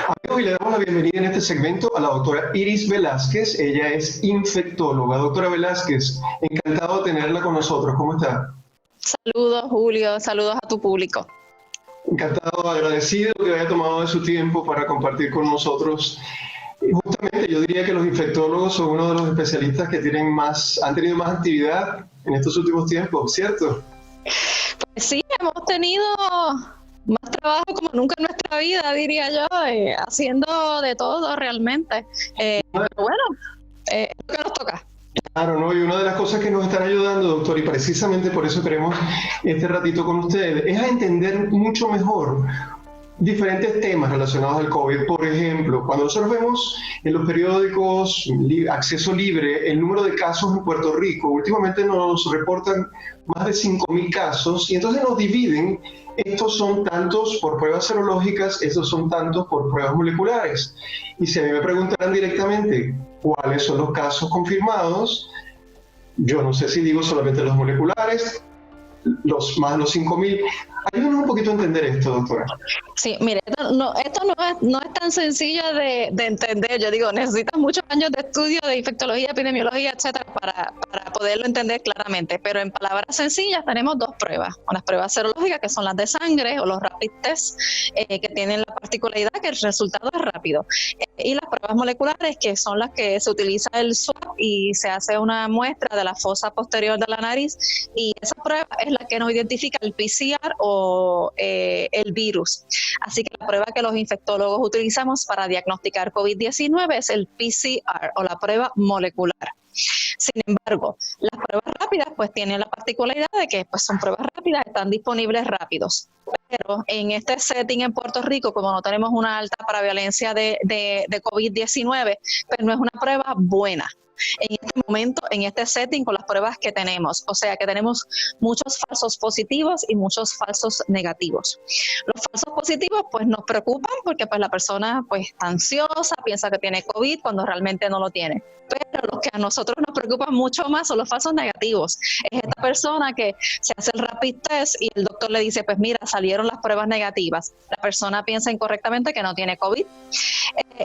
Amigos, y le damos la bienvenida en este segmento a la doctora Iris Velázquez. Ella es infectóloga. Doctora Velázquez, encantado de tenerla con nosotros. ¿Cómo está? Saludos, Julio. Saludos a tu público. Encantado, agradecido que haya tomado de su tiempo para compartir con nosotros. Y justamente yo diría que los infectólogos son uno de los especialistas que han tenido más actividad en estos últimos tiempos, ¿cierto? Pues sí, hemos tenido más trabajo como nunca en nuestra vida, diría yo, haciendo de todo realmente. Pero bueno, es lo que nos toca. Claro, ¿no? Y una de las cosas que nos están ayudando, doctor, y precisamente por eso queremos este ratito con ustedes, es a entender mucho mejor diferentes temas relacionados al COVID. Por ejemplo, cuando nosotros vemos en los periódicos acceso libre el número de casos en Puerto Rico, últimamente nos reportan más de 5.000 casos y entonces nos dividen, estos son tantos por pruebas serológicas, estos son tantos por pruebas moleculares. Y si a mí me preguntaran directamente cuáles son los casos confirmados, yo no sé si digo solamente los moleculares, los 5.000. Ayúdanos un poquito a entender esto, doctora. Sí, mire, esto no es tan sencillo de entender. Yo digo, necesitas muchos años de estudio de infectología, epidemiología, etcétera, para poderlo entender claramente. Pero en palabras sencillas tenemos dos pruebas. Las pruebas serológicas, que son las de sangre, o los rapid test, que tienen la particularidad que el resultado es rápido. Y las pruebas moleculares, que son las que se utiliza el swab y se hace una muestra de la fosa posterior de la nariz. Y esa prueba es la que nos identifica el PCR o el virus. Así que la prueba que los infectólogos utilizamos para diagnosticar COVID-19 es el PCR o la prueba molecular. Sin embargo, las pruebas rápidas pues tienen la particularidad de que pues son pruebas rápidas, están disponibles rápidos. Pero en este setting en Puerto Rico, como no tenemos una alta prevalencia de COVID-19, pues no es una prueba buena en este momento, en este setting, con las pruebas que tenemos. O sea que tenemos muchos falsos positivos y muchos falsos negativos. Los falsos positivos pues nos preocupan porque pues la persona pues está ansiosa, piensa que tiene COVID cuando realmente no lo tiene. Pero los que a nosotros nos preocupan mucho más son los falsos negativos. Es esta persona que se hace el rapid test y el doctor le dice, pues mira, salieron las pruebas negativas. La persona piensa incorrectamente que no tiene COVID.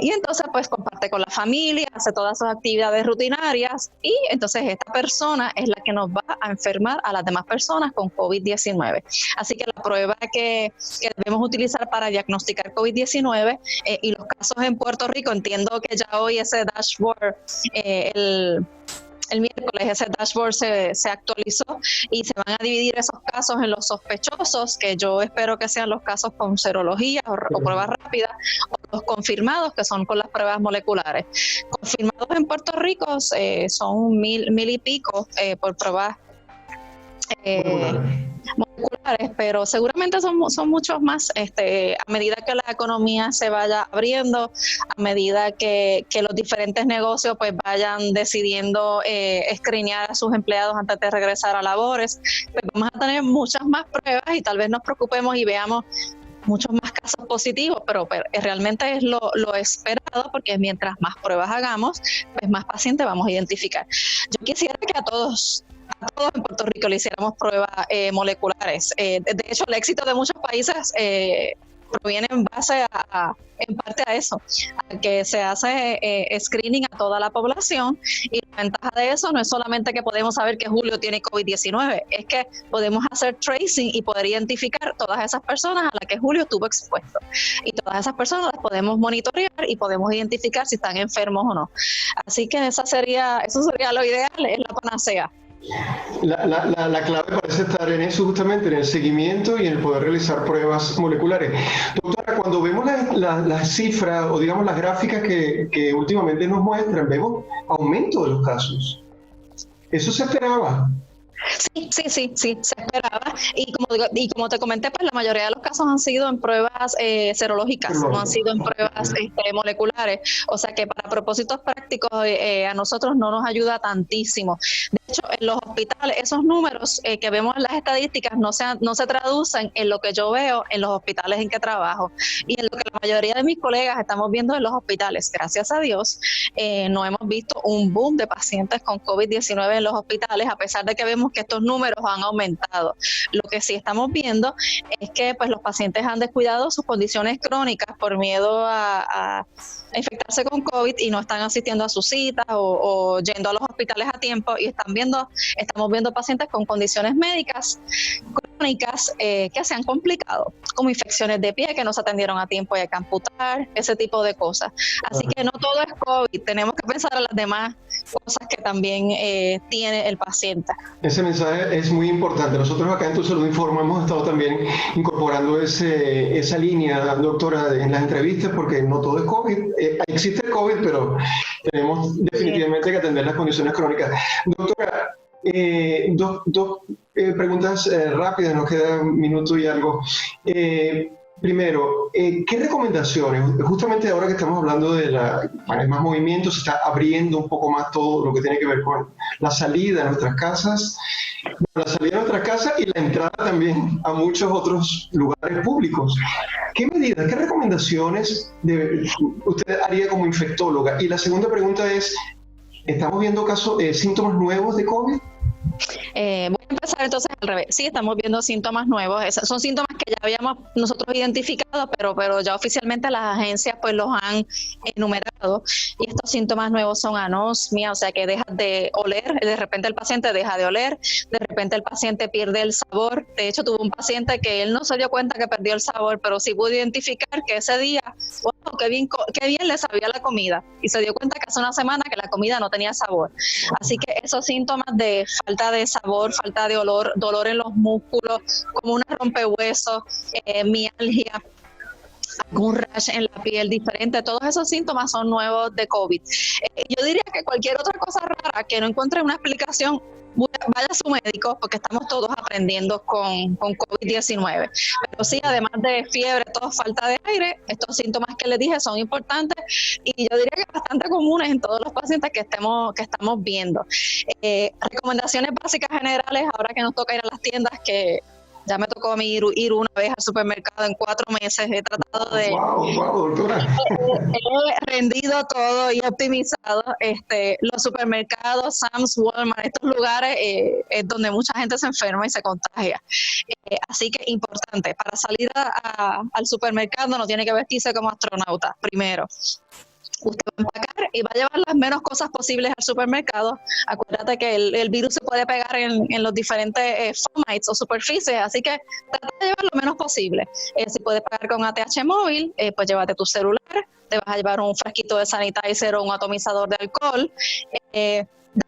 Y entonces pues comparte con la familia, hace todas sus actividades rutinarias y entonces esta persona es la que nos va a enfermar a las demás personas con COVID-19. Así que la prueba que debemos utilizar para diagnosticar COVID-19 y los casos en Puerto Rico, entiendo que ya hoy ese dashboard, el miércoles ese dashboard se actualizó y se van a dividir esos casos en los sospechosos, que yo espero que sean los casos con serología o pruebas rápidas, o los confirmados, que son con las pruebas moleculares. Confirmados en Puerto Rico son mil y pico por pruebas moleculares, pero seguramente son muchos más a medida que la economía se vaya abriendo, a medida que los diferentes negocios pues vayan decidiendo escreenear a sus empleados antes de regresar a labores, pues vamos a tener muchas más pruebas y tal vez nos preocupemos y veamos muchos más casos positivos, pero realmente es lo esperado, porque mientras más pruebas hagamos, pues más pacientes vamos a identificar. Yo quisiera que a todos en Puerto Rico le hiciéramos pruebas moleculares. De hecho, el éxito de muchos países proviene en base en parte a eso, a que se hace screening a toda la población, y la ventaja de eso no es solamente que podemos saber que Julio tiene COVID-19, es que podemos hacer tracing y poder identificar todas esas personas a las que Julio estuvo expuesto, y todas esas personas las podemos monitorear y podemos identificar si están enfermos o no. Así que eso sería lo ideal, es la panacea. La clave parece estar en eso, justamente en el seguimiento y en el poder realizar pruebas moleculares. Doctora, cuando vemos las cifras o digamos las gráficas que últimamente nos muestran, vemos aumento de los casos. ¿Eso se esperaba? Sí, se esperaba. Y como te comenté, pues la mayoría de los casos han sido en pruebas serológicas, no han sido en pruebas moleculares. O sea que para propósitos prácticos a nosotros no nos ayuda tantísimo. De hecho, en los hospitales, esos números que vemos en las estadísticas no se traducen en lo que yo veo en los hospitales en que trabajo y en lo que la mayoría de mis colegas estamos viendo en los hospitales. Gracias a Dios, no hemos visto un boom de pacientes con COVID-19 en los hospitales, a pesar de que vemos que estos números han aumentado. complicado. Lo que sí estamos viendo es que pues los pacientes han descuidado sus condiciones crónicas por miedo a infectarse con COVID y no están asistiendo a sus citas o yendo a los hospitales a tiempo, y estamos viendo pacientes con condiciones médicas crónicas que se han complicado, como infecciones de pie que no se atendieron a tiempo y hay que amputar, ese tipo de cosas. Así que no todo es COVID, tenemos que pensar en las demás cosas que también tiene el paciente. Ese mensaje es muy importante. Nosotros acá en Tu Salud Informa hemos estado también incorporando esa línea, doctora, en las entrevistas, porque no todo es COVID. Existe el COVID, pero tenemos definitivamente que atender las condiciones crónicas. Doctora, dos preguntas rápidas, nos queda un minuto y algo. Primero, ¿qué recomendaciones? Justamente ahora que estamos hablando hay más movimiento, se está abriendo un poco más todo lo que tiene que ver con la salida a nuestras casas, la salida a nuestras casas y la entrada también a muchos otros lugares públicos. ¿Qué medidas, qué recomendaciones usted haría como infectóloga? Y la segunda pregunta es, ¿estamos viendo síntomas nuevos de COVID? Voy a empezar entonces al revés. Sí, estamos viendo síntomas nuevos. Son síntomas que ya habíamos nosotros identificado, pero ya oficialmente las agencias pues los han enumerado. Y estos síntomas nuevos son anosmia, o sea que dejas de oler, de repente el paciente deja de oler, de repente el paciente pierde el sabor. De hecho, tuve un paciente que él no se dio cuenta que perdió el sabor, pero sí pudo identificar que ese día, wow, qué bien le sabía la comida. Y se dio cuenta que hace una semana que la comida no tenía sabor. Así que esos síntomas de falta de sabor, falta de olor, dolor en los músculos, como una rompehuesos, mialgia, algún rash en la piel diferente, todos esos síntomas son nuevos de COVID. Yo diría que cualquier otra cosa rara que no encuentre una explicación, vaya a su médico, porque estamos todos aprendiendo con COVID-19. Pero sí, además de fiebre, tos, falta de aire, estos síntomas que les dije son importantes y yo diría que bastante comunes en todos los pacientes que estamos viendo. Recomendaciones básicas generales, ahora que nos toca ir a las tiendas, que ya me tocó a mí ir una vez al supermercado en 4 meses. He tratado de... Wow, doctora. He rendido todo y optimizado. Los supermercados, Sam's, Walmart, estos lugares es donde mucha gente se enferma y se contagia. Así que importante, para salir al supermercado no tiene que vestirse como astronauta, primero. Usted va a empacar y va a llevar las menos cosas posibles al supermercado. Acuérdate que el virus se puede pegar en los diferentes fomites o superficies, así que trata de llevar lo menos posible. Si puedes pagar con ATH móvil, pues llévate tu celular, te vas a llevar un frasquito de sanitizer o un atomizador de alcohol.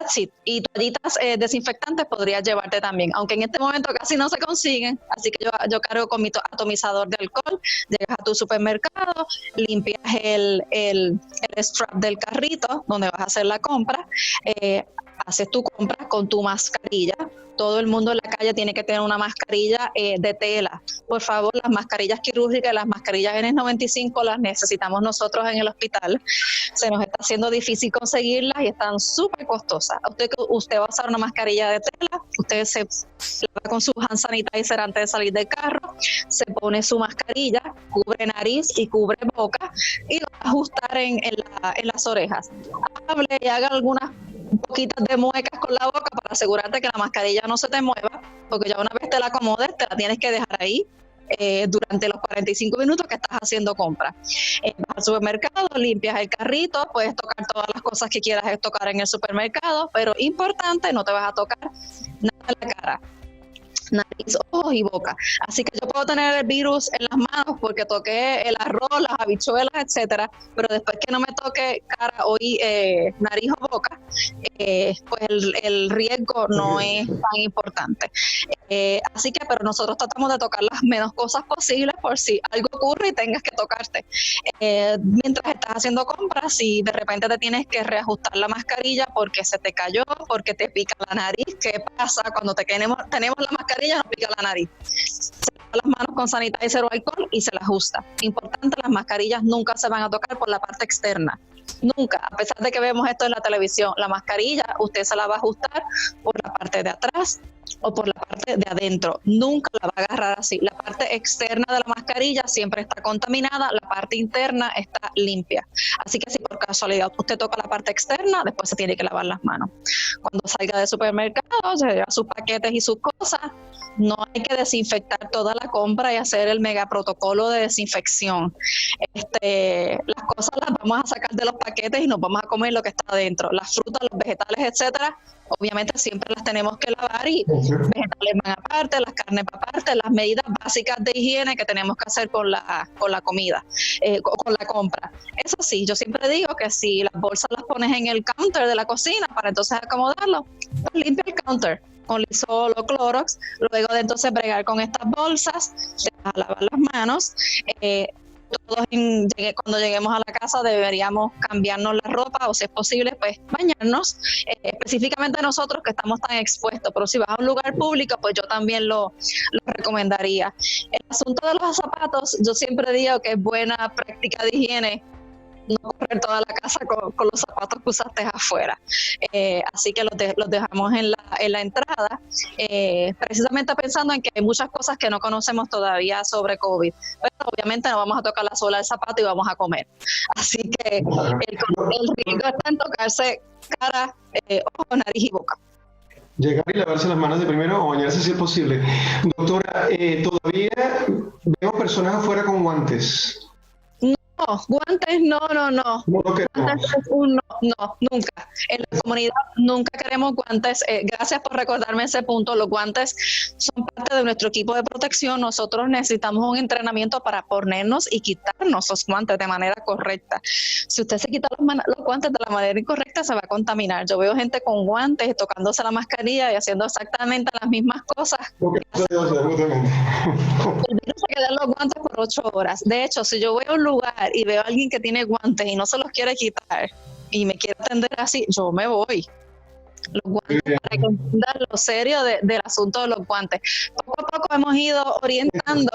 That's it. Y toallitas desinfectantes podrías llevarte también, aunque en este momento casi no se consiguen, así que yo cargo con mi atomizador de alcohol. Llegas a tu supermercado, limpias el strap del carrito donde vas a hacer la compra, haces tu compra con tu mascarilla. Todo el mundo en la calle tiene que tener una mascarilla de tela. Por favor, las mascarillas quirúrgicas, las mascarillas N95 las necesitamos nosotros en el hospital. Se nos está haciendo difícil conseguirlas y están súper costosas. Usted va a usar una mascarilla de tela, usted se lava con su hand sanitizer antes de salir del carro, se pone su mascarilla, cubre nariz y cubre boca y lo va a ajustar en las orejas. Hable y haga algunas poquitas de muecas con la boca para asegurarte que la mascarilla no se te mueva, porque ya una vez te la acomodes, te la tienes que dejar ahí durante los 45 minutos que estás haciendo compras. Vas al supermercado, limpias el carrito, puedes tocar todas las cosas que quieras tocar en el supermercado, pero importante, no te vas a tocar nada en la cara, nariz, ojos y boca. Así que yo puedo tener el virus en las manos porque toqué el arroz, las habichuelas, etcétera, pero después que no me toque cara o nariz o boca, pues el riesgo no es tan importante. Así que, pero nosotros tratamos de tocar las menos cosas posibles por si algo ocurre y tengas que tocarte. Mientras estás haciendo compras, si de repente te tienes que reajustar la mascarilla porque se te cayó, porque te pica la nariz, ¿qué pasa cuando tenemos la mascarilla? Nos pica la nariz. Se lava las manos con sanitizer o alcohol y se la ajusta. Importante, las mascarillas nunca se van a tocar por la parte externa. Nunca, a pesar de que vemos esto en la televisión, la mascarilla usted se la va a ajustar por la parte de atrás o por la parte de adentro. Nunca la va a agarrar así. La parte externa de la mascarilla siempre está contaminada, la parte interna está limpia. Así que si por casualidad usted toca la parte externa, después se tiene que lavar las manos. Cuando salga del supermercado, se lleva sus paquetes y sus cosas, no hay que desinfectar toda la compra y hacer el mega protocolo de desinfección. Las cosas las vamos a sacar de los paquetes y nos vamos a comer lo que está adentro. Las frutas, los vegetales, etcétera, obviamente siempre las tenemos que lavar y vegetales van aparte, las carnes van aparte, las medidas básicas de higiene que tenemos que hacer con la comida, con la compra. Eso sí, yo siempre digo que si las bolsas las pones en el counter de la cocina para entonces acomodarlo, pues limpia el counter con Lysol o Clorox, luego de entonces bregar con estas bolsas, te vas a lavar las manos. Todos cuando lleguemos a la casa deberíamos cambiarnos la ropa o si es posible pues bañarnos, específicamente nosotros que estamos tan expuestos, pero si vas a un lugar público pues yo también lo recomendaría. El asunto de los zapatos, yo siempre digo que es buena práctica de higiene no correr toda la casa con los zapatos que usaste afuera. Así que los dejamos en la entrada, precisamente pensando en que hay muchas cosas que no conocemos todavía sobre COVID. Pero obviamente no vamos a tocar la suela del zapato y vamos a comer. Así que el riesgo está en tocarse cara, ojo, nariz y boca. Llegar y lavarse las manos de primero o bañarse si es posible. Doctora, todavía vemos personas afuera con guantes. No, guantes no. Guantes no, nunca. En la comunidad nunca queremos guantes. Gracias por recordarme ese punto. Los guantes son parte de nuestro equipo de protección. Nosotros necesitamos un entrenamiento para ponernos y quitarnos los guantes de manera correcta. Si usted se quita los guantes de la manera incorrecta, se va a contaminar. Yo veo gente con guantes tocándose la mascarilla y haciendo exactamente las mismas cosas. El virus se queda en los guantes por 8 horas. De hecho, si yo voy a un lugar y veo a alguien que tiene guantes y no se los quiere quitar y me quiere atender así, yo me voy. Los guantes, para que entiendan lo serio del asunto de los guantes. Poco a poco hemos ido orientando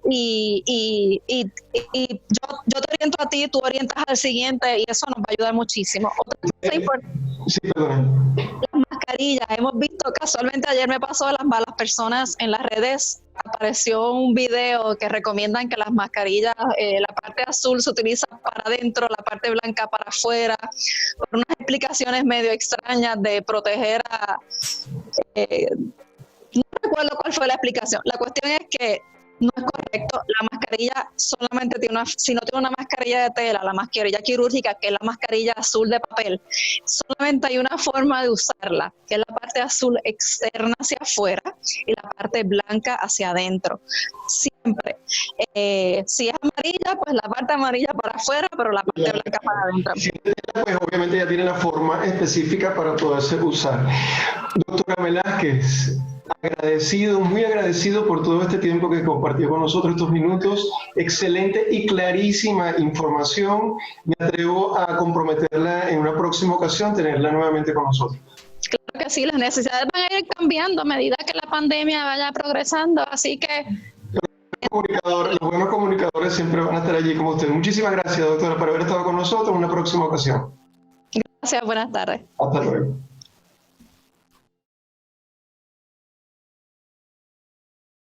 y yo te oriento a ti, tú orientas al siguiente y eso nos va a ayudar muchísimo. Otra cosa importante. Sí, perdón. Las mascarillas, hemos visto, casualmente ayer me pasó a las personas en las redes, apareció un video que recomiendan que las mascarillas, la parte azul se utiliza para adentro, la parte blanca para afuera, por unas explicaciones medio extrañas de proteger a... no recuerdo cuál fue la explicación. La cuestión es que no es correcto. La mascarilla solamente si no tiene una mascarilla de tela, la mascarilla quirúrgica, que es la mascarilla azul de papel, solamente hay una forma de usarla, que es la parte azul externa hacia afuera y la parte blanca hacia adentro. Siempre. Si es amarilla, pues la parte amarilla para afuera, pero la parte blanca para adentro. Si es de tela, pues obviamente ya tiene la forma específica para poderse usar. Doctora Velázquez, muy agradecido por todo este tiempo que compartió con nosotros, estos minutos. Excelente y clarísima información. Me atrevo a comprometerla en una próxima ocasión, tenerla nuevamente con nosotros. Claro que sí, las necesidades van a ir cambiando a medida que la pandemia vaya progresando, así que... Los buenos comunicadores siempre van a estar allí como usted. Muchísimas gracias, doctora, por haber estado con nosotros en una próxima ocasión. Gracias, buenas tardes. Hasta luego.